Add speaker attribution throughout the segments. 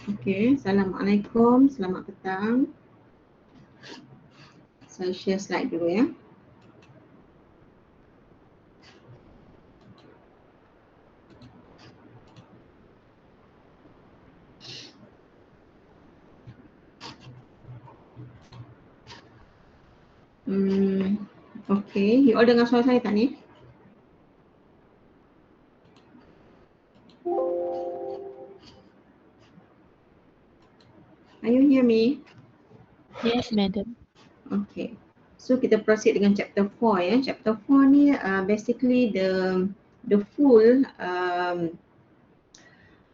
Speaker 1: Okey, Assalamualaikum, selamat petang. Saya share slide dulu ya. Okey, you all dengar suara saya tak ni? Are you hear me?
Speaker 2: Yes, madam.
Speaker 1: Okay. So kita proceed dengan chapter 4 ya. Chapter 4 ni basically the full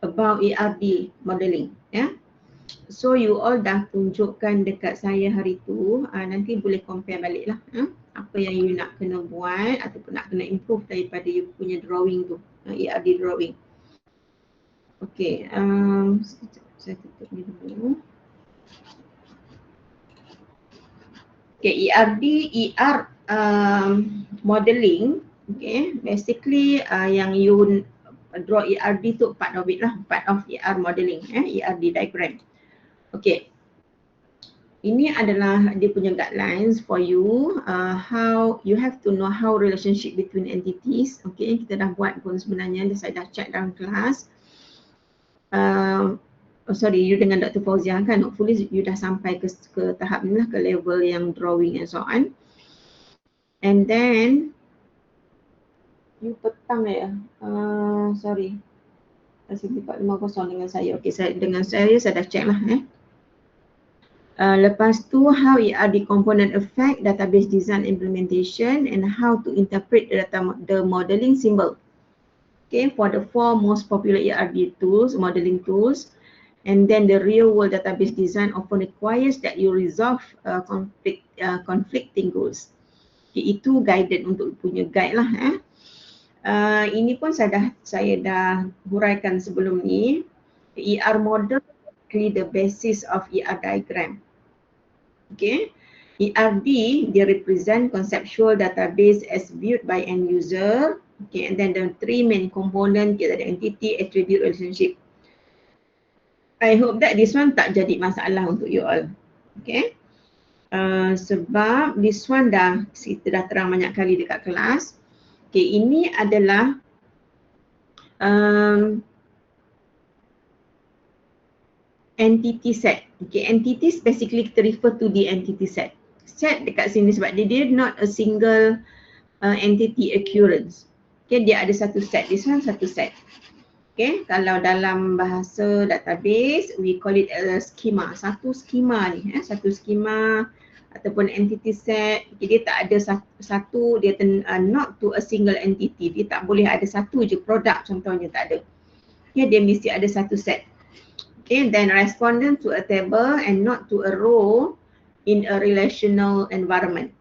Speaker 1: about ERD modeling ya. So you all dah tunjukkan dekat saya hari tu, nanti boleh compare balik lah apa yang you nak kena buat ataupun nak kena improve daripada you punya drawing tu, ERD drawing. Okay, sekejap saya tutup ni dulu. Okay, ER modeling, okay, basically yang you draw ERD tu part of it lah, part of ER modeling, ERD diagram. Okay, ini adalah dia punya guidelines for you, how you have to know how relationship between entities. Okay, kita dah buat pun sebenarnya, saya dah check dalam kelas. You dengan Dr. Fauziah kan, hopefully you dah sampai ke tahap ni lah, ke level yang drawing and so on. And then you petang ya, sorry, Resipi 450 dengan saya. Okay, dengan saya dah check lah lepas tu how ERD component affect database design implementation and how to interpret the modeling symbol. Okay, for the 4 most popular ERD tools, modeling tools. And then the real world database design often requires that you resolve conflicting goals. Okay, itu guided untuk punya guide lah ini pun saya dah huraikan sebelum ni. ER model is the basis of ER diagram. Okay, ERD dia represent conceptual database as viewed by end user. Okay, and then the 3 main component, kita ada entity, attribute, relationship. I hope that this one tak jadi masalah untuk you all. Okay. Sebab this one kita dah terang banyak kali dekat kelas. Okay, ini adalah entity set. Okay, entities basically kita refer to the entity set. Set dekat sini sebab dia not a single entity occurrence. Okay, dia ada satu set. This one satu set. Okay, kalau dalam bahasa database, we call it a schema. Satu schema ni, satu schema ataupun entity set. Okay, dia tak ada satu, dia not to a single entity. Dia tak boleh ada satu je produk contohnya, tak ada. Okay, dia mesti ada satu set. Okay, then respondent to a table and not to a row in a relational environment.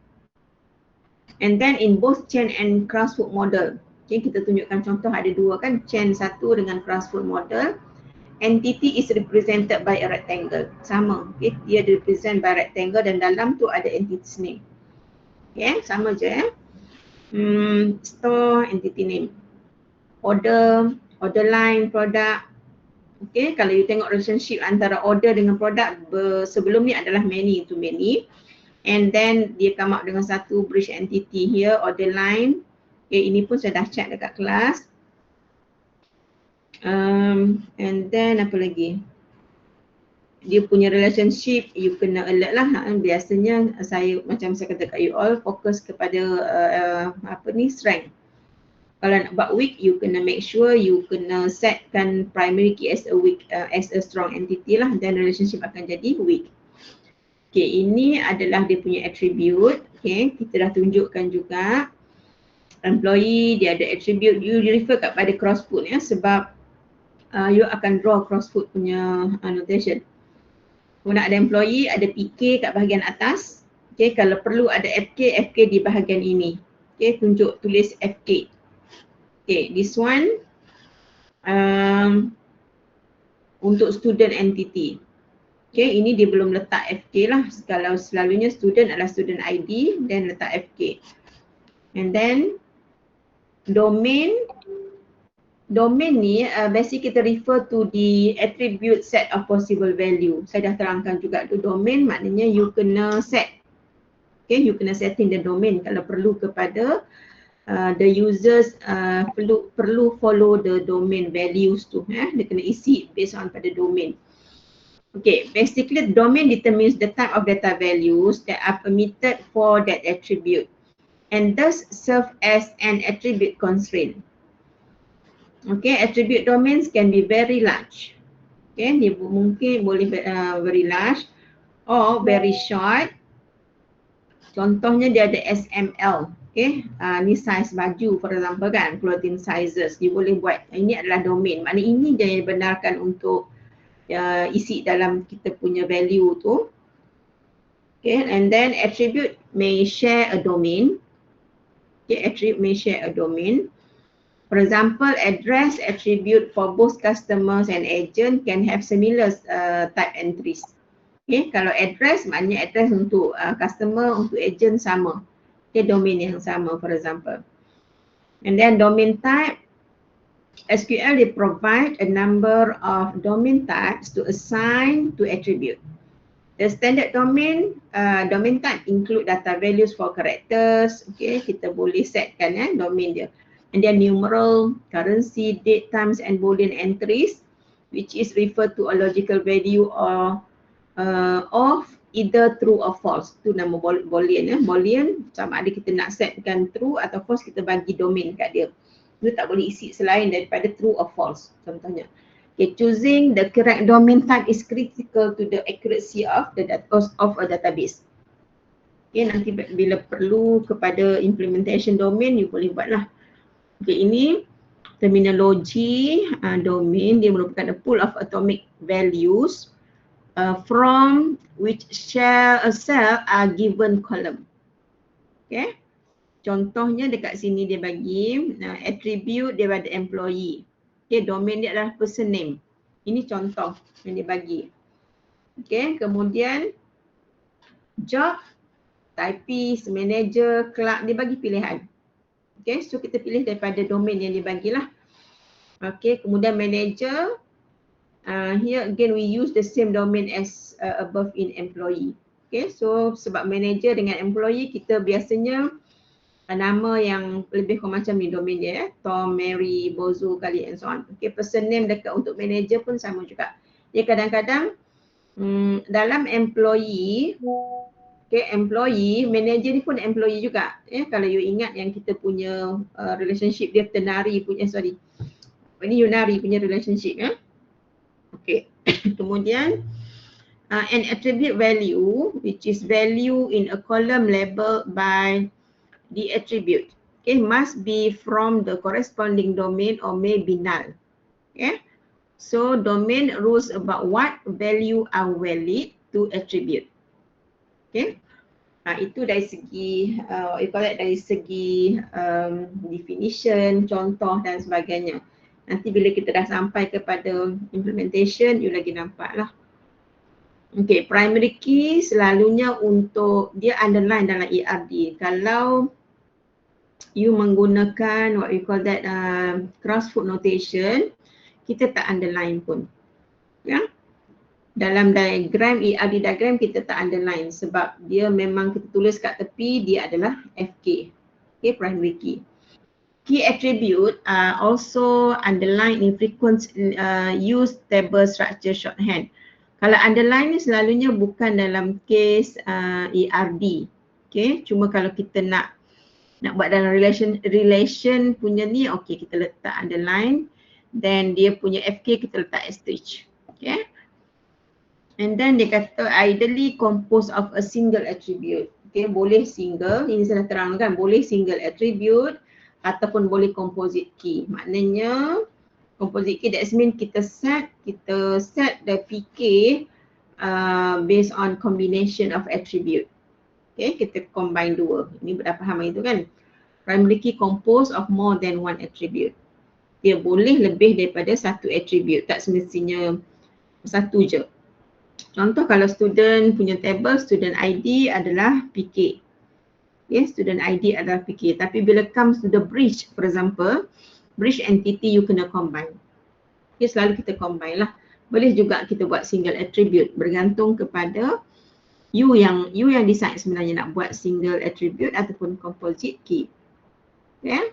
Speaker 1: And then in both chain and crossword model. Okay, kita tunjukkan contoh ada 2 kan, chain 1 dengan crossword model. Entity is represented by a rectangle. Sama, okay, dia represent by rectangle dan dalam tu ada entities name. Okay, sama je store, entity name. Order line, product. Okay, kalau you tengok relationship antara order dengan product sebelum ni adalah many to many. And then dia come up dengan satu bridge entity here, order line. Okay, ini pun saya dah check dekat kelas. And then apa lagi? Dia punya relationship, you kena alert lah. Biasanya macam saya kata kat you all, fokus kepada strength. Kalau nak buat weak, you kena make sure you kena setkan primary key as a weak, as a strong entity lah, then relationship akan jadi weak. Okay, ini adalah dia punya attribute. Okay, kita dah tunjukkan juga. Employee, dia ada attribute, you refer kepada crossfoot sebab you akan draw crossfoot punya annotation. Kalau nak ada employee, ada PK kat bahagian atas. Okay, kalau perlu ada FK di bahagian ini. Okay, tulis FK. Okay, this one untuk student entity. Okay, ini dia belum letak FK lah. Kalau selalunya student adalah student ID, then letak FK. And then domain domain ni basically kita refer to the attribute set of possible value. Saya dah terangkan juga tu, domain maknanya you kena set. Okay, you kena setting the domain kalau perlu kepada the users perlu follow the domain values tu. Dia kena isi based on pada domain. Okay, basically domain determines the type of data values that are permitted for that attribute and thus serve as an attribute constraint. Okay, attribute domains can be very large. Okay, dia mungkin boleh very large or very short. Contohnya dia ada SML. Okay, ni size baju for example kan, clothing sizes. Dia boleh buat, ini adalah domain. Maknanya ini dia yang benarkan untuk isi dalam kita punya value tu. Okay, and then attribute may share a domain. Okay, attribute may share a domain. For example, address attribute for both customers and agent can have similar type entries. Okay, kalau address maknanya address untuk customer, untuk agent sama. Okay, domain yang sama for example. And then domain type, SQL they provide a number of domain types to assign to attribute. The standard domain type include data values for characters. Okay, kita boleh setkan domain dia. And then numeral, currency, date, times and boolean entries which is referred to a logical value or of either true or false. Tu nama boolean. Boolean sama ada kita nak setkan true atau false, kita bagi domain kat dia. Dia tak boleh isi selain daripada true or false contohnya. Okay, choosing the correct domain type is critical to the accuracy of the a database. Okay, nanti bila perlu kepada implementation domain, you boleh buatlah. Okay, ini terminologi domain. Dia merupakan a pool of atomic values from which a cell are given column. Okay, contohnya dekat sini dia bagi attribute daripada employee. Okay, domain dia adalah person name. Ini contoh yang dia bagi. Okay, kemudian job, typist, manager, clerk, dia bagi pilihan. Okay, so kita pilih daripada domain yang dia bagilah. Okay, kemudian manager, here again we use the same domain as above in employee. Okay, so sebab manager dengan employee kita biasanya nama yang lebih kurang macam ni domain dia, Tom, Mary, Bozo, Khalid and so on. Okay, person name dekat untuk manager pun sama juga. Dia kadang-kadang dalam employee, okay, employee, manager ni pun employee juga. Kalau you ingat yang kita punya relationship dia ternary punya, ini Yunari punya relationship ya. Okay, kemudian an attribute value which is value in a column labeled by the attribute, okay, must be from the corresponding domain or may be null. Okay, so domain rules about what value are valid to attribute. Okay, itu dari segi dari segi definition, contoh dan sebagainya. Nanti bila kita dah sampai kepada implementation, you lagi nampak lah. Okay, primary key selalunya untuk dia underline dalam ERD. Kalau you menggunakan what we call that crossfoot notation, kita tak underline pun. Ya. Dalam diagram, ERD diagram kita tak underline sebab dia memang kita tulis kat tepi, dia adalah FK. Okay, primary key. Key attribute also underline in frequent use table structure shorthand. Kalau underline ni selalunya bukan dalam case ERD. Okay, cuma kalau kita nak buat dalam relation punya ni, okay, kita letak underline, then dia punya FK kita letak asterisk. Okay, and then dia kata ideally composed of a single attribute. Okay, boleh single, ini saya dah terangkan, boleh single attribute ataupun boleh composite key. Maknanya composite key, that means kita set the PK based on combination of attribute. Okay, kita combine dua. Ini dah faham itu kan? Primary key composed of more than one attribute. Dia boleh lebih daripada satu attribute, tak semestinya satu je. Contoh kalau student punya table, student ID adalah PK. Okay, student ID adalah PK. Tapi bila comes to the bridge, for example, bridge entity you kena combine. Okay, selalu kita combine lah. Boleh juga kita buat single attribute, bergantung kepada you yang decide sebenarnya nak buat single attribute ataupun composite key. Okay.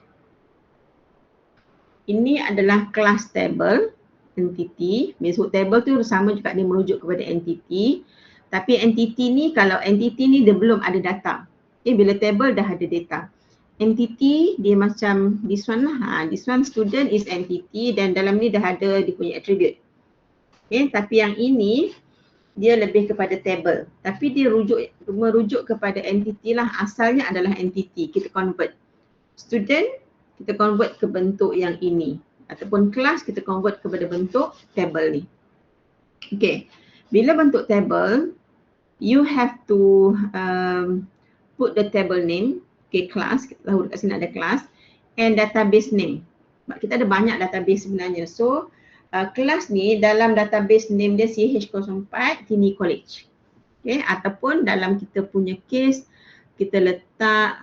Speaker 1: Ini adalah class table entity. Besok table tu sama juga, dia merujuk kepada entity. Tapi entity ni, kalau entity ni dia belum ada data. Okay, bila table dah ada data. Entity dia macam this one lah. This one student is entity dan dalam ni dah ada dia punya attribute. Okay, tapi yang ini dia lebih kepada table. Tapi dia merujuk kepada entity lah. Asalnya adalah entity. Kita convert. Student kita convert ke bentuk yang ini. Ataupun class kita convert kepada bentuk table ni. Okay. Bila bentuk table, you have to put the table name. Okay, class, kita tahu dekat sini ada class, and database name. Sebab kita ada banyak database sebenarnya. So, kelas ni dalam database name dia CH04 Tini College. Okay, ataupun dalam kita punya case, kita letak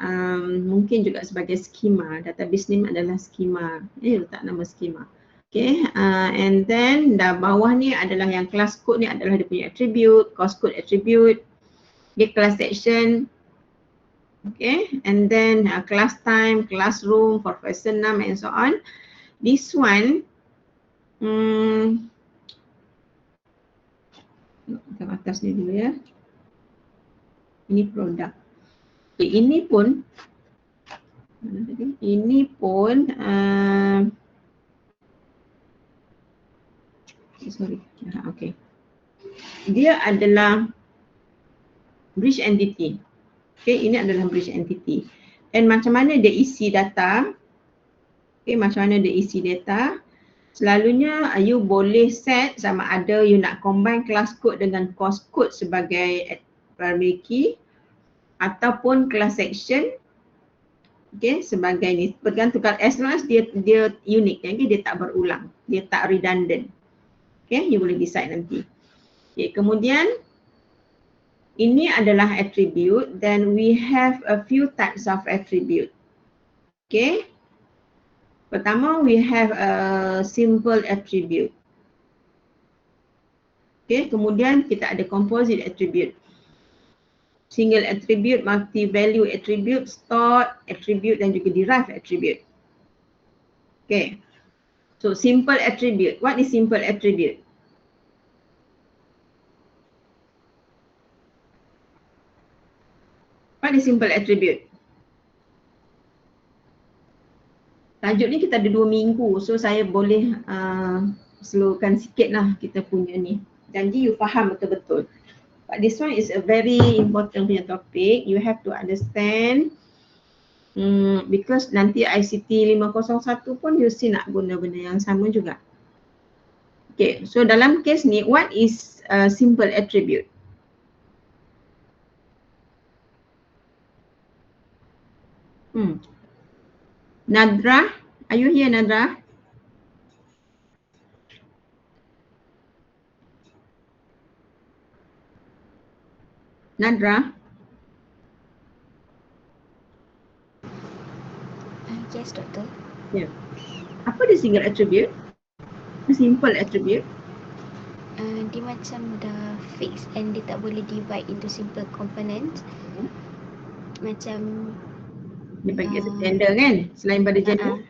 Speaker 1: mungkin juga sebagai schema. Database name adalah schema. Letak nama schema. Okay, and then bawah ni adalah yang class code ni adalah dia punya attribute, course code attribute. Okay, class section. Okay, and then class time, classroom, professor name and so on. This one, tengok atas ni dulu ya. Ini produk. Okay, ini pun sorry. Okay. Dia adalah bridge entity. Okay, ini adalah bridge entity. And macam mana dia isi data? Okay, macam mana dia isi data? Selalunya you boleh set sama ada you nak combine class code dengan course code sebagai primary key ataupun class section. Okay, sebagai ni. Bergantung, as long as dia unik, okay, dia tak berulang, dia tak redundant. Okay, you boleh decide nanti. Okay, kemudian ini adalah attribute, then we have a few types of attribute. Okay. Pertama, we have a simple attribute. Okay, kemudian kita ada composite attribute. Single attribute, multi-value attribute, stored attribute dan juga derived attribute. Okay. So, simple attribute. What is simple attribute? What is simple attribute? Tajuk ni kita ada 2 minggu, so saya boleh slowkan sikit lah kita punya ni. Janji you faham betul-betul. But this one is a very important punya topik. You have to understand because nanti ICT 501 pun you still nak guna benda yang sama juga. Okay, so dalam case ni, what is simple attribute? Nadra, are you here, Nadra? Nadra?
Speaker 3: Yes, Doktor.
Speaker 1: Yeah. Apa dia single attribute? Simple attribute?
Speaker 3: Dia macam dah fix and dia tak boleh divide into simple components. Macam
Speaker 1: dia bagi as a gender kan? Selain pada gender.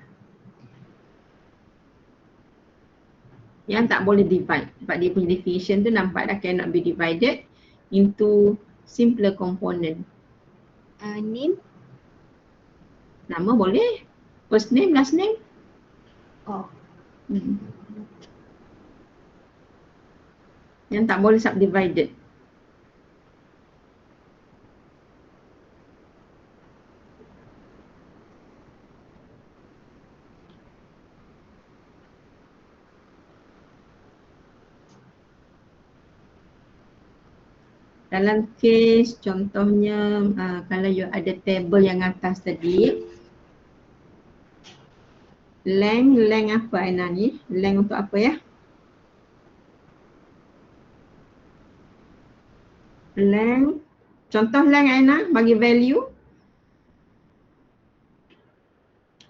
Speaker 1: Yang tak boleh divide. Sebab dia punya definition tu nampak dah cannot be divided into simpler component.
Speaker 3: Name?
Speaker 1: Nama boleh. First name, last name.
Speaker 3: Oh.
Speaker 1: Yang tak boleh subdivided. Dalam case contohnya kalau you ada table yang atas tadi, length apa Aina ni? Length untuk apa ya? Length, contoh length Aina bagi value.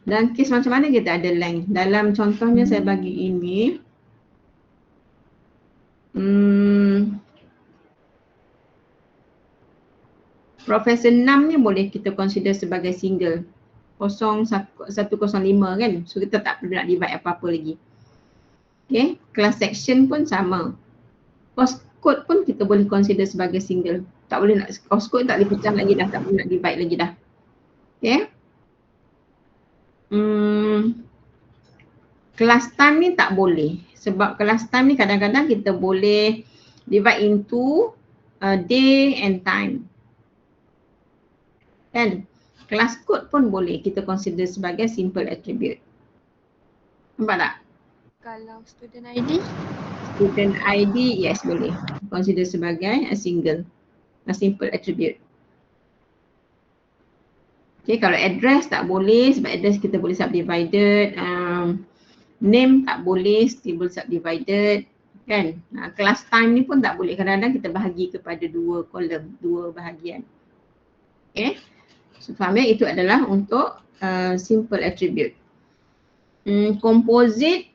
Speaker 1: Dan kes macam mana kita ada length? Dalam contohnya saya bagi ini. Profesor 6 ni boleh kita consider sebagai single. 105 kan. So kita tak perlu nak divide apa-apa lagi. Okay. Class section pun sama. Postcode pun kita boleh consider sebagai single. Tak boleh nak, postcode tak boleh pecah lagi dah. Tak boleh nak divide lagi dah. Okay. Class time ni tak boleh. Sebab class time ni kadang-kadang kita boleh divide into day and time. Kan? Class code pun boleh kita consider sebagai simple attribute. Nampak tak?
Speaker 2: Kalau student ID?
Speaker 1: Student ID, yes boleh. Consider sebagai a simple attribute. Okay, kalau address tak boleh sebab address kita boleh subdivided. Name tak boleh, still boleh subdivided. Kan? Class time ni pun tak boleh. Kadang-kadang kita bahagi kepada dua kolom, dua bahagian. Okay. So faham ya? Itu adalah untuk simple attribute. Composite.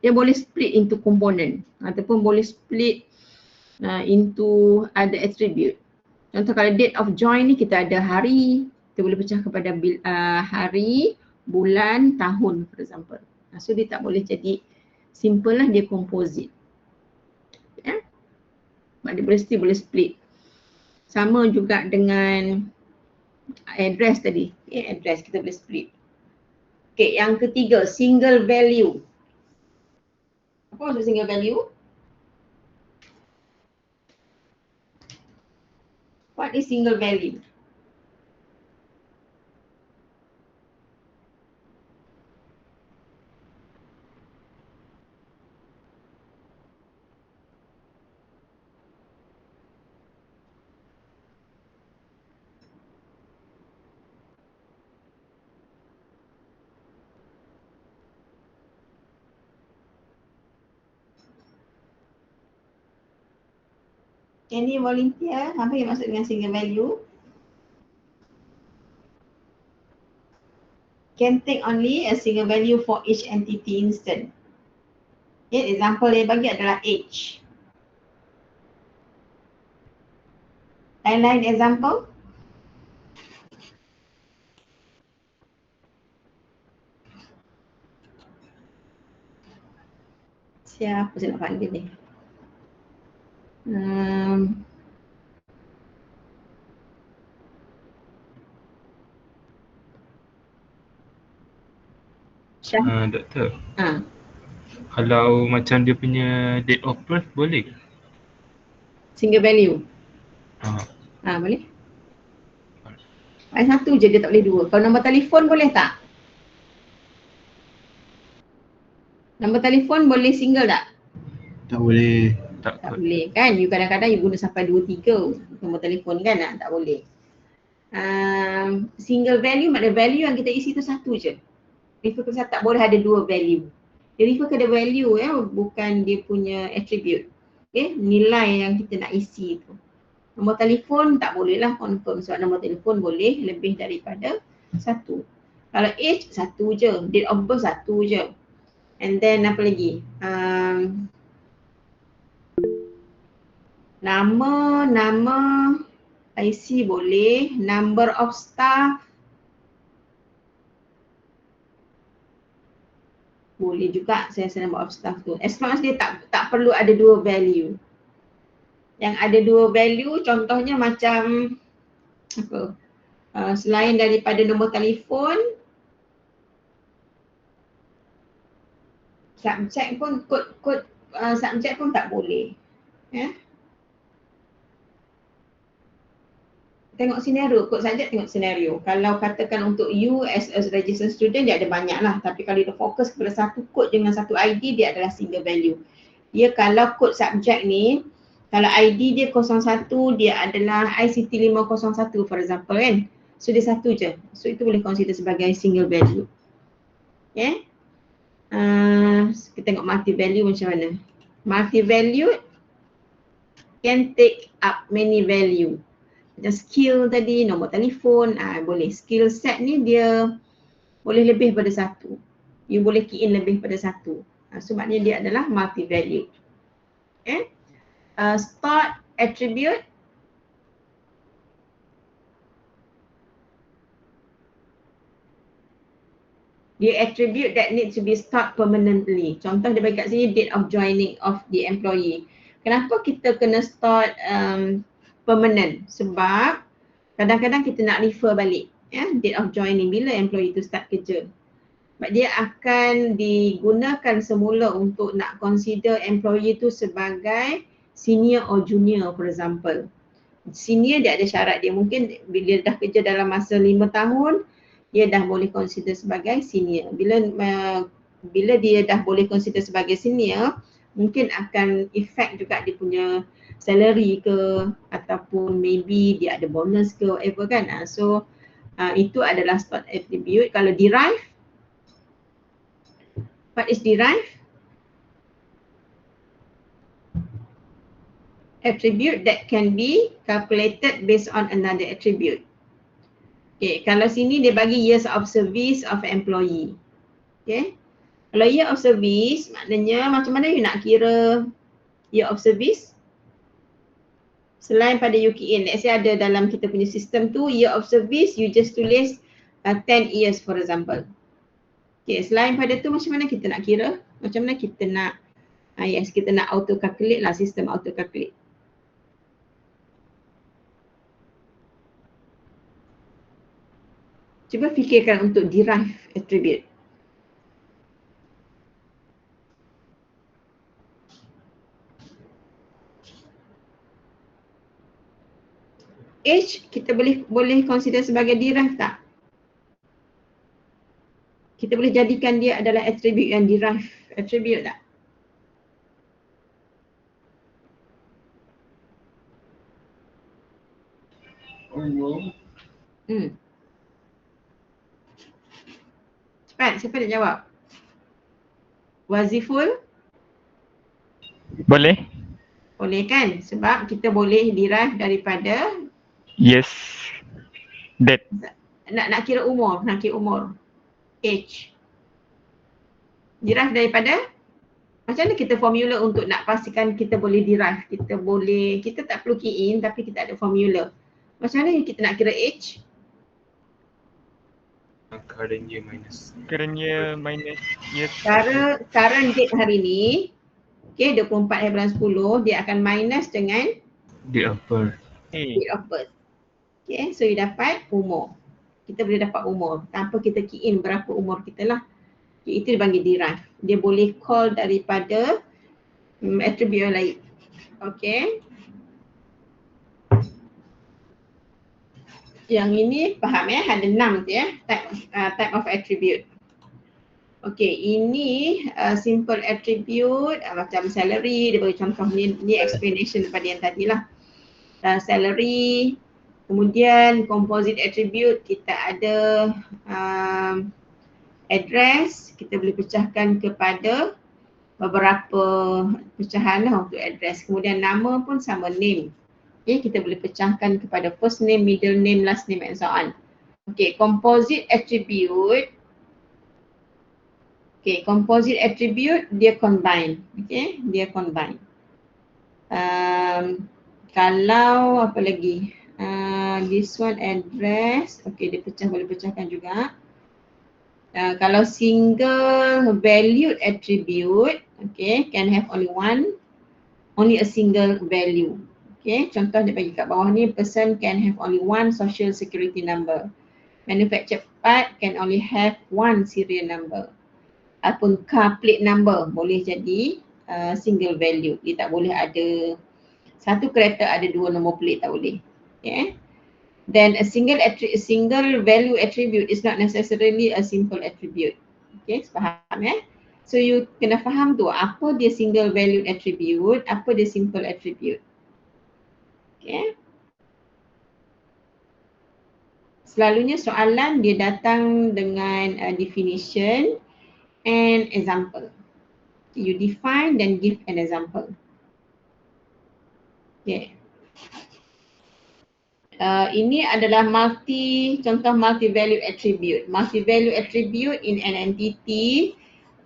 Speaker 1: Dia boleh split into component ataupun boleh split into other attribute. Contoh kalau date of join ni kita ada hari, kita boleh pecah kepada hari, bulan, tahun for example. So dia tak boleh jadi simple lah, dia composite. Ya? Sebab dia boleh split. Sama juga dengan address tadi. Okay, address kita boleh split. Okay, yang ketiga, single value. Apa maksud single value? What is single value? Any volunteer? Apa yang maksud dengan single value? Can take only a single value for each entity instant. Okay, example yang bagi adalah age. Lain-lain example? Siapa saya nak panggil ni?
Speaker 4: Doktor. Kalau macam dia punya date of birth boleh ke?
Speaker 1: Single value. Boleh. Ada satu je, dia tak boleh dua. Kalau nombor telefon boleh tak? Nombor telefon boleh single tak?
Speaker 5: Tak boleh.
Speaker 1: Tak boleh kan? You kadang-kadang you guna sampai 2-3 nombor telefon kan? Tak boleh. Single value maknanya value yang kita isi tu satu je. Refer ke satu, tak boleh ada dua value. Dia refer ke the value ya, bukan dia punya attribute. Okay, nilai yang kita nak isi tu. Nombor telefon tak boleh lah confirm sebab nombor telefon boleh lebih daripada satu. Kalau age satu je, date of birth satu je. And then apa lagi? Nama IC boleh, number of staff boleh juga, saya rasa number of staff tu. As long as dia tak perlu ada dua value. Yang ada dua value contohnya macam apa? Selain daripada nombor telefon, subjek pun kod subjek pun tak boleh. Ya. Tengok senario, kod subjek tengok senario. Kalau katakan untuk you as a registered student dia ada banyak lah. Tapi kalau dia fokus kepada satu kod dengan satu ID dia adalah single value. Dia kalau kod subjek ni, kalau ID dia 01 dia adalah ICT 501 for example kan. So dia satu je. So itu boleh consider sebagai single value. Okay. Kita tengok multi value macam mana. Multi-valued can take up many value. Macam skill tadi, nombor telefon, boleh. Skill set ni dia boleh lebih pada satu. You boleh key in lebih pada satu. Sebabnya dia adalah multi-valued. Okay. Stored attribute. The attribute that needs to be stored permanently. Contoh dia bagi kat sini date of joining of the employee. Kenapa kita kena store permanent? Sebab kadang-kadang kita nak refer balik date of joining bila employee tu start kerja. Sebab dia akan digunakan semula untuk nak consider employee tu sebagai senior or junior, for example. Senior dia ada syarat dia, mungkin bila dah kerja dalam masa 5 tahun dia dah boleh consider sebagai senior. Bila dia dah boleh consider sebagai senior, mungkin akan effect juga dia punya salary ke, ataupun maybe dia ada bonus ke, whatever kan. So itu adalah stored attribute. Kalau derive, what is derive? Attribute that can be calculated based on another attribute. Okay, kalau sini dia bagi years of service of employee. Okay, kalau year of service maknanya macam mana you nak kira year of service? Selain pada you key in, let's say ada dalam kita punya sistem tu year of service, you just tulis 10 years for example. Okay, selain pada tu macam mana kita nak kira? Macam mana kita nak, kita nak auto calculate lah, sistem auto calculate. Cuba fikirkan untuk derive attribute. Age kita boleh consider sebagai derive tak? Kita boleh jadikan dia adalah attribute yang derive attribute tak? Cepat, siapa nak jawab? Waziful?
Speaker 6: Boleh?
Speaker 1: Boleh kan? Sebab kita boleh derive daripada
Speaker 6: Yes. That.
Speaker 1: Nak kira umur, age. Derive daripada, macam mana kita formula untuk nak pastikan kita boleh derive? Kita tak perlu key in tapi kita ada formula. Macam mana kita nak kira age?
Speaker 4: Current year minus.
Speaker 6: Yes.
Speaker 1: Current date hari ni, okay, 24/10, dia akan minus dengan
Speaker 4: Date of birth.
Speaker 1: date of birth. Okay, so you dapat umur. Kita boleh dapat umur tanpa kita key in berapa umur kita lah. Okay, itu dipanggil derive. Dia boleh call daripada attribute yang lain. Okay. Yang ini faham ada 6 tu type of attribute. Okay, ini simple attribute macam salary, dia bagi contoh ni explanation daripada yang tadi lah. Salary, kemudian composite attribute kita ada address, kita boleh pecahkan kepada beberapa pecahan lah untuk address. Kemudian nama pun sama, name. Okay, kita boleh pecahkan kepada first name, middle name, last name and so on. Okay, composite attribute. Okay, composite attribute dia combine. Okay, dia combine. Kalau apa lagi? This one address. Okay, dia boleh pecahkan juga. Kalau single valued attribute, okay, can have only a single value. Okay, contoh dia bagi kat bawah ni, person can have only one social security number. Manufactured part can only have one serial number. Ataupun car plate number boleh jadi single value. Dia tak boleh ada satu kereta ada dua nombor plate, tak boleh. Okay. Then a single value attribute is not necessarily a simple attribute. Okay, faham So you kena faham tu apa dia single value attribute, apa dia simple attribute. Okay. Selalunya soalan dia datang dengan definition and example. You define then give an example. Okay. Ini adalah contoh multi-value attribute. Multi-value attribute in an entity.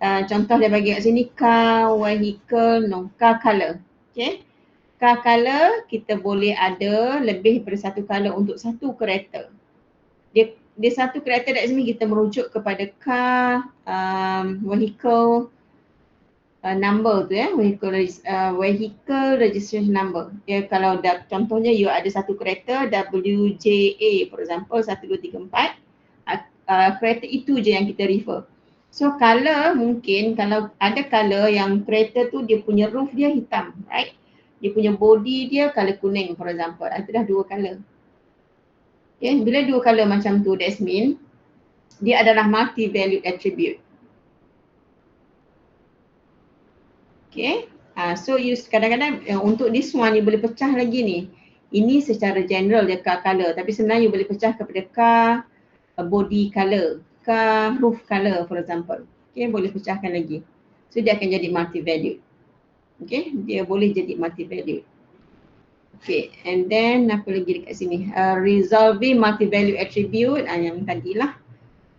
Speaker 1: Contoh dia bagi kat sini car, vehicle, car color. Okay. Car color kita boleh ada lebih daripada satu color untuk satu kereta. Dia satu kereta dari sini kita merujuk kepada car, vehicle, number tu ya, vehicle registration number. Ya, kalau contohnya you ada satu kereta WJA for example 1234, kereta itu je yang kita refer. So color mungkin kalau ada color yang kereta tu dia punya roof dia hitam, right? Dia punya body dia color kuning for example. Itu dah dua color. Okay, bila dua color macam tu, that mean dia adalah multi-valued attribute. Okay, so you kadang-kadang untuk this one you boleh pecah lagi ni. Ini secara general dia car color, tapi sebenarnya you boleh pecah kepada car body color, car roof color for example. Okay, boleh pecahkan lagi. So dia akan jadi multi-valued. Okay, dia boleh jadi multi-valued. Okay, and then apa lagi dekat sini? Resolving multi-value attribute, yang tadilah.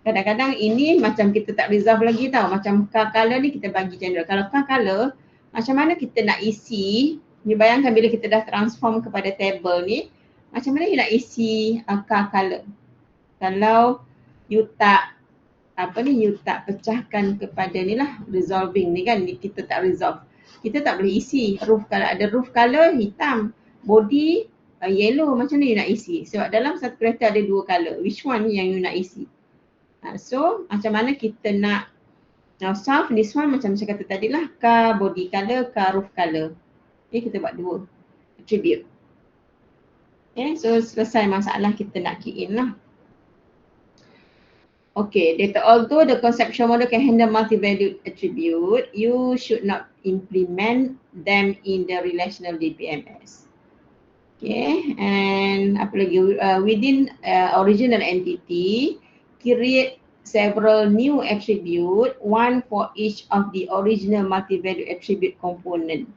Speaker 1: Kadang-kadang ini macam kita tak resolve lagi tau. Macam car color ni kita bagi general. Kalau car color, macam mana kita nak isi, you bayangkan bila kita dah transform kepada table ni, macam mana you nak isi car color. Kalau you tak you tak pecahkan kepada ni lah, resolving ni kan, kita tak resolve. Kita tak boleh isi roof color, ada roof color hitam, body yellow, macam mana you nak isi? Sebab dalam satu kereta ada dua color, which one yang you nak isi? So macam mana kita nak solve this one, macam saya kata tadi lah, car body color, car roof color. Okay, kita buat dua attribute. Okay, so selesai masalah kita nak key in lah. Okay, although the conceptual model can handle multi-valued attribute, you should not implement them in the relational DBMS. Okay, and apa lagi, within original entity, create several new attribute, one for each of the original multi-value attribute component.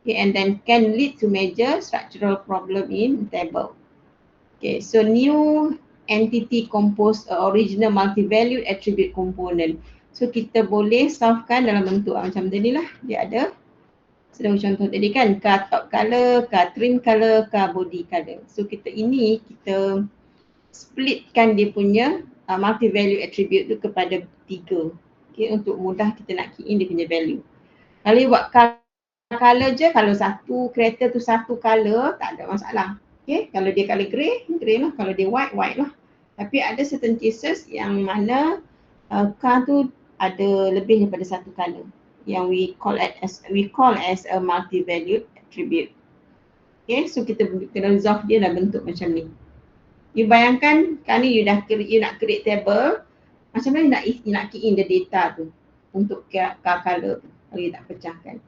Speaker 1: Okay, and then can lead to major structural problem in table. Okay, so new entity compose original multi-value attribute component. So kita boleh solvekan dalam bentuk macam tadi lah. Dia ada sedang contoh tadi kan, car top color, car trim color, car body color. So kita splitkan dia punya multi-value attribute tu kepada 3. Okay, untuk mudah kita nak key in dia punya value. Kalau you buat color je, kalau satu kereta tu satu color, tak ada masalah. Okay, kalau dia color grey, grey lah. Kalau dia white, white lah. Tapi ada certain cases yang mana car tu ada lebih daripada satu color, yang we call as a multi-valued attribute. Okay, so kita kena resolve dia dalam bentuk macam ni. You bayangkan, kali you nak create table, macam mana nak key in the data tu untuk car color tu, kalau you tak pecahkan.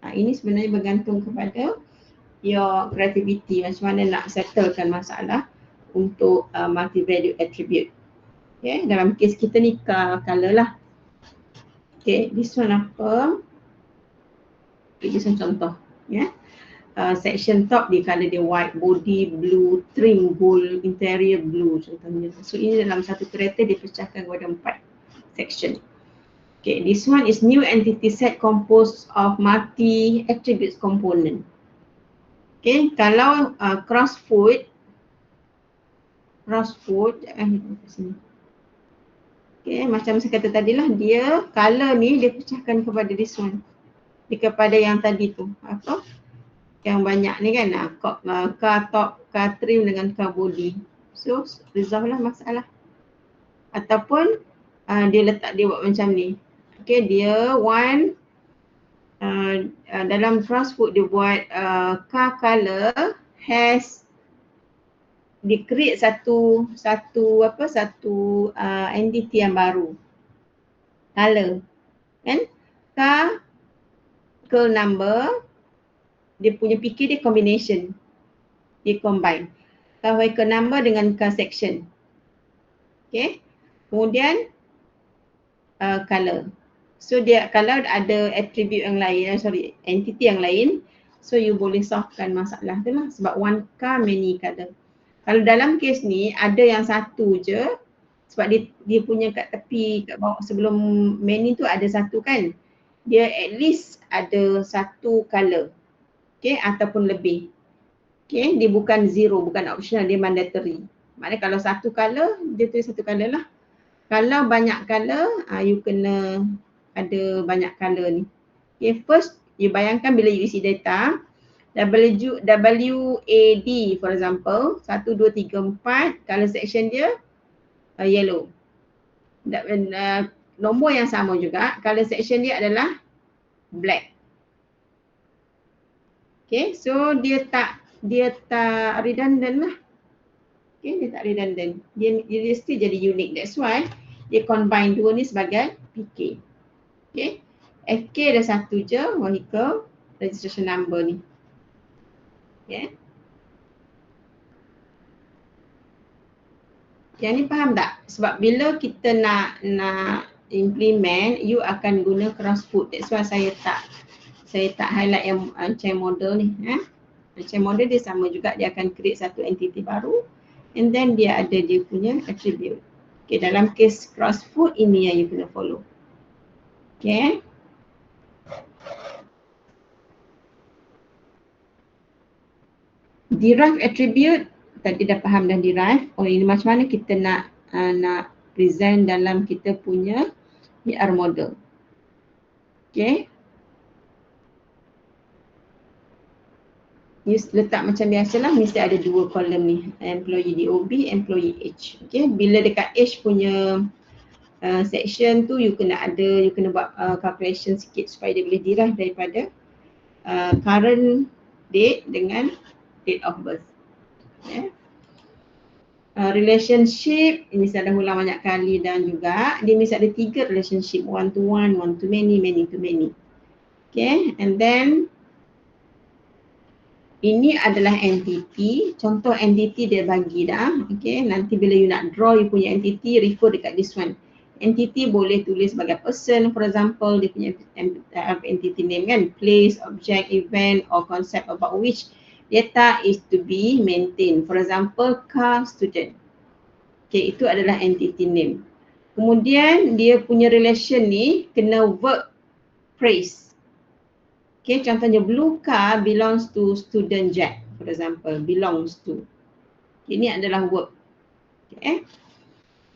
Speaker 1: Ini sebenarnya bergantung kepada your creativity, macam mana nak settlekan masalah untuk multi-value attribute. Okay, dalam case kita ni color lah. Okay, this one apa? Okay, this one contoh. Yeah. Section top dia color dia white, body blue, trim gold, interior blue contohnya. So ini dalam satu kereta dia pecahkan kepada 4 section. Okay, this one is new entity set composed of multi attributes component. Okay, kalau crossfoot, okay, macam saya kata tadi lah, dia color ni dia pecahkan kepada this one, dia kepada yang tadi tu, apa? Yang banyak ni kan, car top, car trim dengan car body. So resolve lah masalah. Ataupun dia buat macam ni. Okay, dia dalam crossfoot dia buat car color has dia create satu entity yang baru, color kan, car vehicle number, dia punya fikir dia combination, dia combine car vehicle number dengan car section. Okay, kemudian color. So dia kalau ada attribute yang lain, entity yang lain, so you boleh solvekan masalah tu lah sebab one car many color. Kalau dalam kes ni ada yang satu je sebab dia punya kat tepi kat bawah sebelum many tu ada satu kan. Dia at least ada satu color. Okay, ataupun lebih. Okay, dia bukan zero, bukan optional, dia mandatory. Maknanya kalau satu color, dia tulis satu color lah. Kalau banyak color, you kena ada banyak color ni. Okay, first you bayangkan bila you isi data, WAD for example, 1, 2, 3, 4, color section dia yellow. Nombor yang sama juga, color section dia adalah black. Okay, so dia tak redundant lah. Okay, dia tak redundant. Dia still jadi unique. That's why dia combine dua ni sebagai PK. Okay, FK ada satu je, vehicle registration number ni. Okay. Yang ni faham tak? Sebab bila kita nak implement, you akan guna cross-foot. That's why saya tak highlight yang chain model ni. Chain model dia sama juga, dia akan create satu entity baru and then dia ada dia punya attribute. Okay, dalam case cross-foot ini yang you kena follow. Okay. Derive attribute, tadi dah faham dah derive. Oh, ini macam mana kita nak present dalam kita punya PR model. Okay. You letak macam biasalah, mesti ada dua kolom ni, employee DOB, employee H. Okay, bila dekat H punya section tu you kena buat calculation sikit supaya dia boleh derive daripada current date dengan date of birth. Okay. Relationship, ini saya dah ulang banyak kali dan juga dia mesti ada 3 relationship, one to one, one to many, many to many. Okay, and then ini adalah entity, contoh entity dia bagi dah. Okay, nanti bila you nak draw you punya entity, refer dekat this one. Entity boleh tulis sebagai person, for example, dia punya entity name kan, place, object, event or concept about which data is to be maintained. For example, car, student. Okay, itu adalah entity name. Kemudian dia punya relation ni kena verb phrase. Okay, contohnya blue car belongs to student Jack, for example, belongs to. Ini adalah verb. Okay.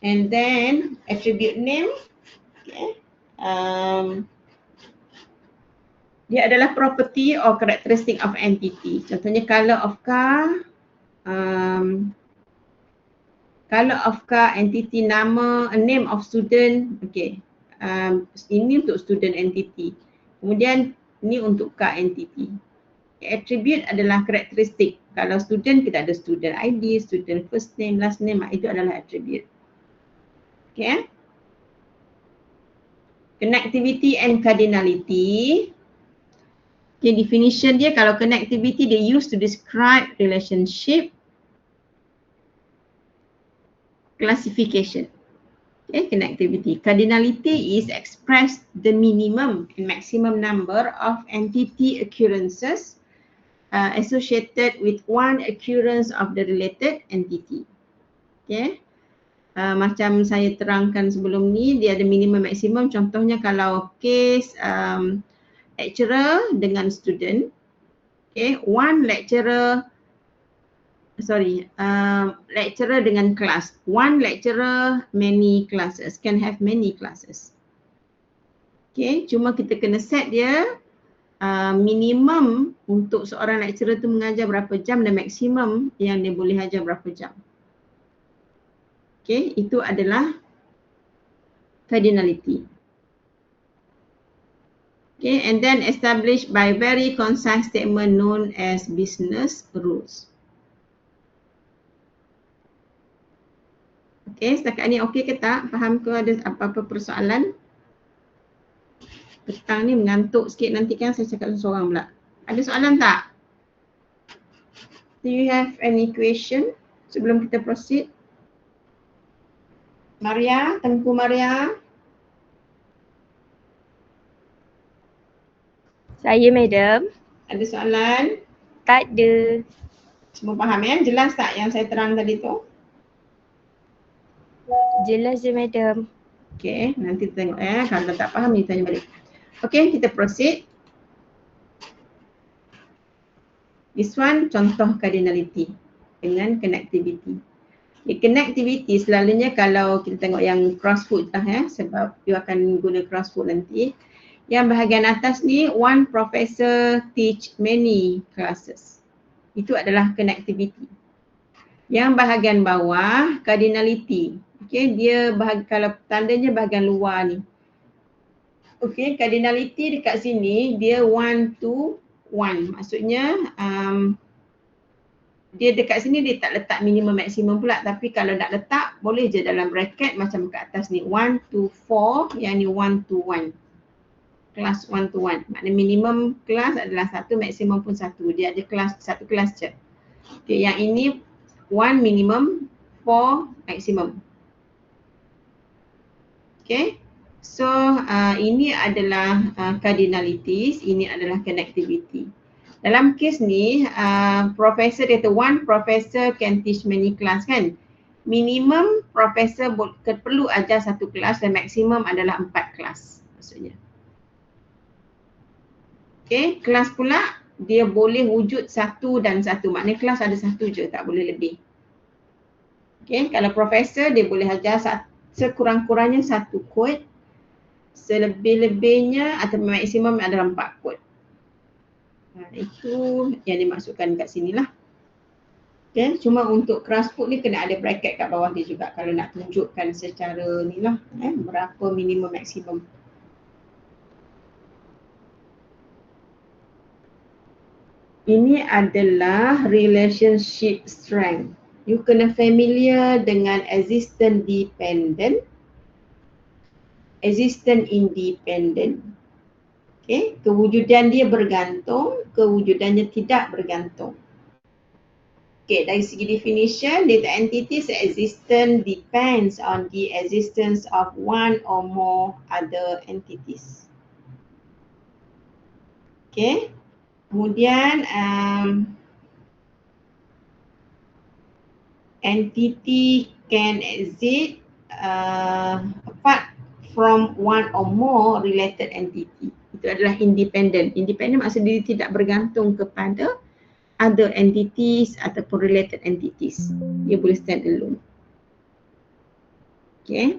Speaker 1: And then attribute name, okay. Dia adalah property or characteristic of entity. Contohnya color of car, entity nama, name of student, okay. Ini untuk student entity. Kemudian ini untuk car entity. Attribute adalah karakteristik. Kalau student, kita ada student ID, student first name, last name, itu adalah attribute. Okay. Connectivity and cardinality. Okay, definition dia, kalau connectivity they use to describe relationship, classification. Okay, connectivity. Cardinality is expressed the minimum and maximum number of entity occurrences associated with one occurrence of the related entity. Okay. Macam saya terangkan sebelum ni, dia ada minimum maximum. Contohnya kalau case lecturer dengan student, okay, lecturer dengan kelas. One lecturer, many classes, can have many classes. Okay, cuma kita kena set dia minimum untuk seorang lecturer tu mengajar berapa jam dan maksimum yang dia boleh ajar berapa jam. Okay, itu adalah cardinality. Okay, and then established by very concise statement known as business rules. Okay, setakat ni okey ke tak? Faham ke ada apa-apa persoalan? Petang ni mengantuk sikit, nanti kan saya cakap seorang pula. Ada soalan tak? Do you have any question sebelum kita proceed? Maria, Tengku Maria.
Speaker 2: Saya madam.
Speaker 1: Ada soalan?
Speaker 2: Tak ada.
Speaker 1: Semua faham ya? Jelas tak yang saya terang tadi tu?
Speaker 2: Jelas je madam.
Speaker 1: Okay, nanti tengok ya. Kalau tak faham, ni tanya balik. Okay, kita proceed. This one contoh cardinality dengan connectivity. Connectivity selalunya kalau kita tengok yang crossfoot lah ya, sebab you akan guna crossfoot nanti. Yang bahagian atas ni, one professor teach many classes. Itu adalah connectivity. Yang bahagian bawah, cardinality. Okay, dia kalau tandanya bahagian luar ni. Okay, cardinality dekat sini, dia 1 to 1. Maksudnya, dia dekat sini dia tak letak minimum maksimum pula, tapi kalau nak letak boleh je dalam bracket macam kat atas ni 1 to 4, yang ni 1 to 1. Kelas 1 to 1. Maknanya minimum kelas adalah 1, maksimum pun 1. Dia ada kelas, satu kelas je. Okay, yang ini 1 minimum, 4 maksimum. Okay. So ini adalah cardinalities, ini adalah connectivity. Dalam kes ni, professor dia kata one professor can teach many class kan. Minimum professor perlu ajar satu kelas dan maksimum adalah 4 kelas maksudnya. Okay, kelas pula dia boleh wujud satu dan satu. Maknanya kelas ada satu je, tak boleh lebih. Okay, kalau professor dia boleh ajar sekurang-kurangnya satu kod. Selebih-lebihnya atau maksimum adalah 4 kod. Itu yang dimaksudkan kat sini lah. Okay, cuma untuk crossfoot ni kena ada bracket kat bawah dia juga kalau nak tunjukkan secara ni lah, berapa minimum maksimum. Ini adalah relationship strength. You kena familiar dengan existent dependent, existent independent. Okay, kewujudan dia bergantung, kewujudannya tidak bergantung. Okay, dari segi definition, data entities existence depends on the existence of one or more other entities. Okay, kemudian entity can exist apart from one or more related entity. Itu adalah independent. Independent maksudnya dia tidak bergantung kepada other entities ataupun related entities. Dia boleh stand alone. Okay.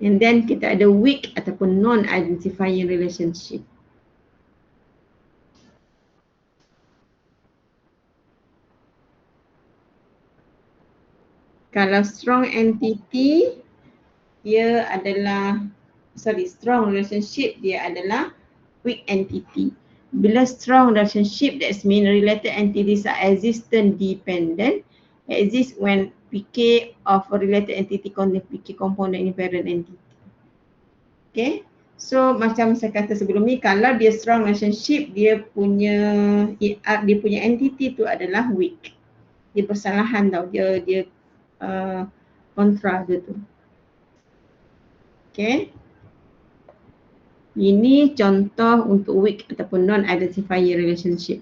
Speaker 1: And then kita ada weak ataupun non-identifying relationship. Kalau strong entity, dia adalah strong relationship dia adalah weak entity. Bila strong relationship, that means related entities are existent dependent, exist when PK of a related entity contain PK component in parent entity. Okay, so macam saya kata sebelum ni, kalau dia strong relationship, dia punya entity tu adalah weak. Dia bersalahan tau, dia kontra dia tu. Okay. Ini contoh untuk weak ataupun non-identifying relationship.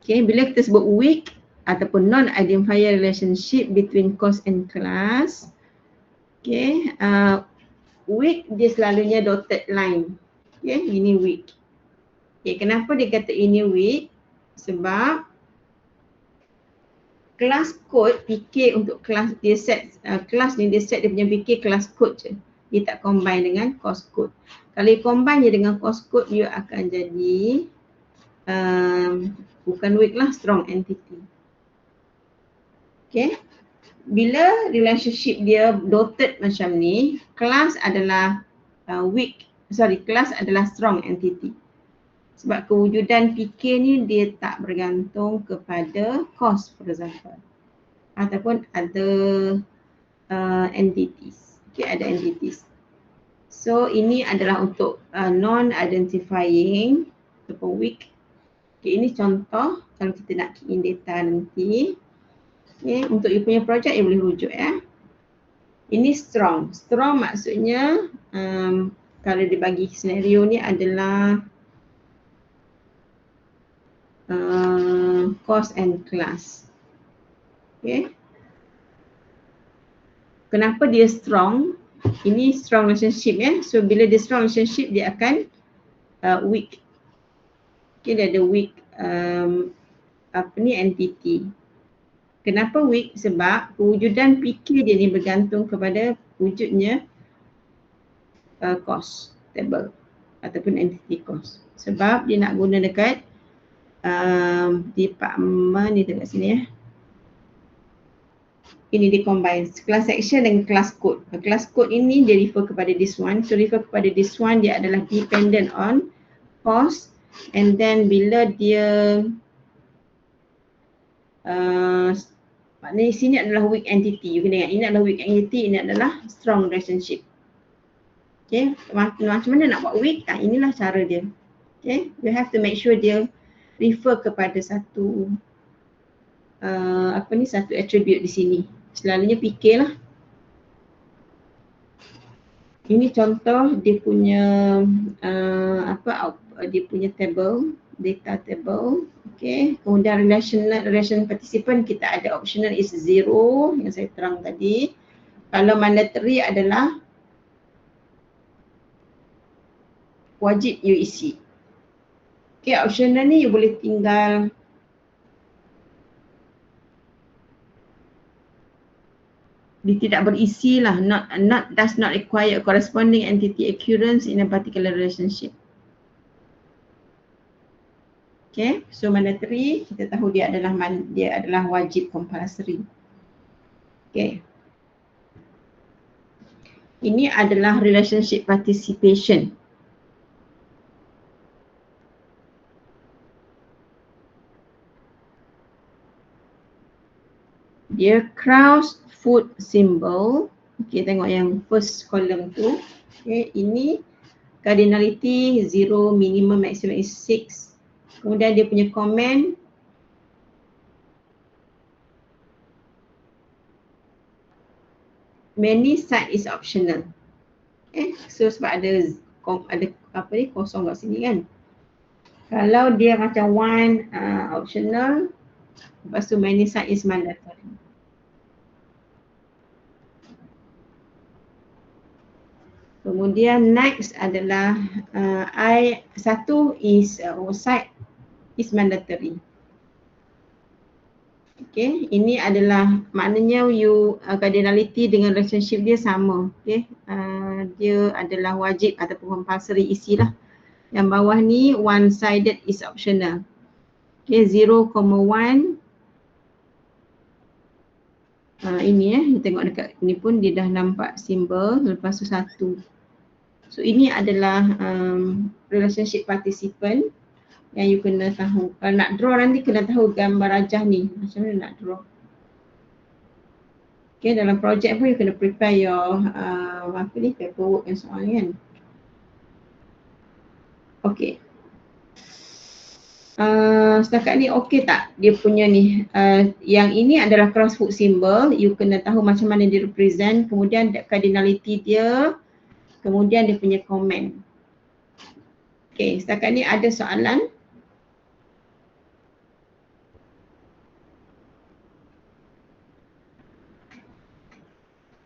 Speaker 1: Okay, bila kita sebut weak ataupun non-identifying relationship between course and class, okay, weak dia selalunya dotted line. Okay, ini weak. Okay, kenapa dia kata ini weak? Sebab kelas code PK untuk kelas dia set, kelas ni dia set dia punya PK kelas code je. Dia tak combine dengan course code. Kalau you combine je dengan course code, you akan jadi bukan weak lah, strong entity. Okay. Bila relationship dia dotted macam ni, kelas adalah kelas adalah strong entity. Sebab kewujudan PK ni dia tak bergantung kepada course, for example. Ataupun other entities. Okay, ada entities. So ini adalah untuk non-identifying ataupun weak. Okay, ini contoh kalau kita nak key in data nanti. Okay, untuk you punya projek you boleh rujuk ya. Ini strong. Strong maksudnya kalau dibagi senario ni adalah course and class. Okay. Kenapa dia strong? Ini strong relationship ya. So bila dia strong relationship dia akan weak. Okay, dia ada weak entity. Kenapa weak? Sebab kewujudan PK dia ni bergantung kepada wujudnya course table ataupun entity course. Sebab dia nak guna dekat department ni dekat sini ya. Ini dia combine class section dengan class code. Class code ini dia refer kepada this one. So refer kepada this one dia adalah dependent on course, and then bila dia maknanya sini adalah weak entity. You kena ingat ini adalah weak entity, ini adalah strong relationship. Okay, macam mana nak buat weak? Inilah cara dia. Okay, you have to make sure dia refer kepada satu satu attribute di sini. Selalunya PK lah. Ini contoh dia punya dia punya table, data table. Okay, kemudian relation participant kita ada optional is 0 yang saya terang tadi. Kalau mandatory adalah wajib you isi. Okay, optional ni you boleh tinggal dia tidak berisi lah, does not require a corresponding entity occurrence in a particular relationship. Okay, so mandatory kita tahu dia adalah wajib, compulsory. Okay. Ini adalah relationship participation. Dia cross foot symbol. Okay, tengok yang first column tu. Okay, ini cardinality 0, minimum, maximum is 6. Kemudian dia punya comment. Many site is optional. Okay, so sebab ada kosong kat sini kan. Kalau dia macam one optional, lepas tu many site is mandatory. Kemudian next adalah satu is site is mandatory. Okay, ini adalah maknanya you cardinality dengan relationship dia sama. Okay, dia adalah wajib ataupun compulsory isilah. Yang bawah ni one sided is optional. Okay, 0,1 ini tengok dekat ni pun dia dah nampak simbol, lepas tu 1. So ini adalah relationship participant yang you kena tahu. Kalau nak draw nanti kena tahu gambar rajah ni, macam mana nak draw. Okay, dalam project pun you kena prepare your paperwork and so on kan. Okay. Setakat ni okey tak dia punya ni? Yang ini adalah cross foot symbol, you kena tahu macam mana dia represent, kemudian cardinality dia, kemudian dia punya comment. Okay, setakat ni ada soalan?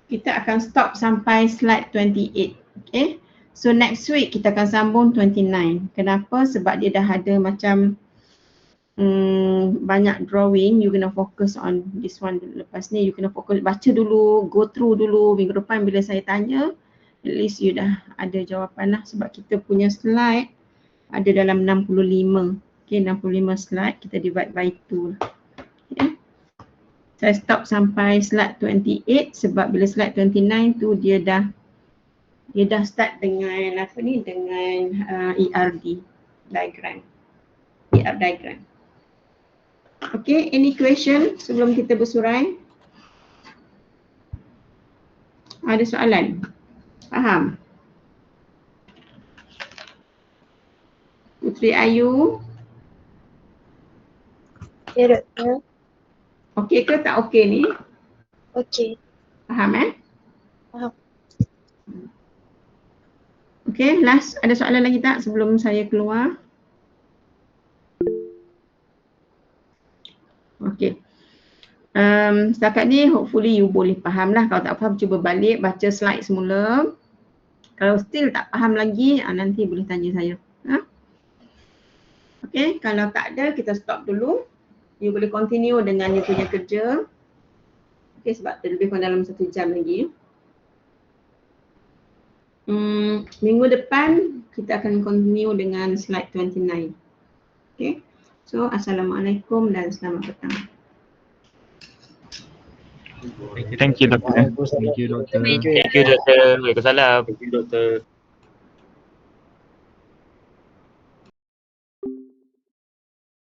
Speaker 1: Kita akan stop sampai slide 28. Okay, so next week kita akan sambung 29. Kenapa? Sebab dia dah ada macam banyak drawing, you kena fokus on this one dulu. Lepas ni you kena fokus, baca dulu, go through dulu. Minggu depan bila saya tanya, at least you dah ada jawapan lah. Sebab kita punya slide ada dalam 65. Okay, 65 slide, kita divide by 2 lah. Okay. Saya stop sampai slide 28 sebab bila slide 29 tu dia dah start dengan dengan ERD diagram. ER diagram. Okay, any question sebelum kita bersurai? Ada soalan? Faham? Putri Ayu?
Speaker 2: Ya, Doktor.
Speaker 1: Okey ke tak okey ni?
Speaker 2: Okey.
Speaker 1: Faham
Speaker 2: Faham.
Speaker 1: Okay, last ada soalan lagi tak sebelum saya keluar? Okay. Setakat ni hopefully you boleh faham lah. Kalau tak faham cuba balik baca slide semula. Kalau still tak faham lagi nanti boleh tanya saya. Okay, kalau tak ada kita stop dulu. You boleh continue dengan you punya kerja. Okay, sebab lebih kurang dalam 1 jam lagi. Minggu depan kita akan continue dengan slide 29. Okay, so Assalamualaikum dan selamat petang.
Speaker 6: Thank you, Dr.
Speaker 5: Waalaikumsalam.
Speaker 4: Thank you, Doktor.
Speaker 7: Thank you, Doktor. Waalaikumsalam.
Speaker 4: Thank you, Doktor.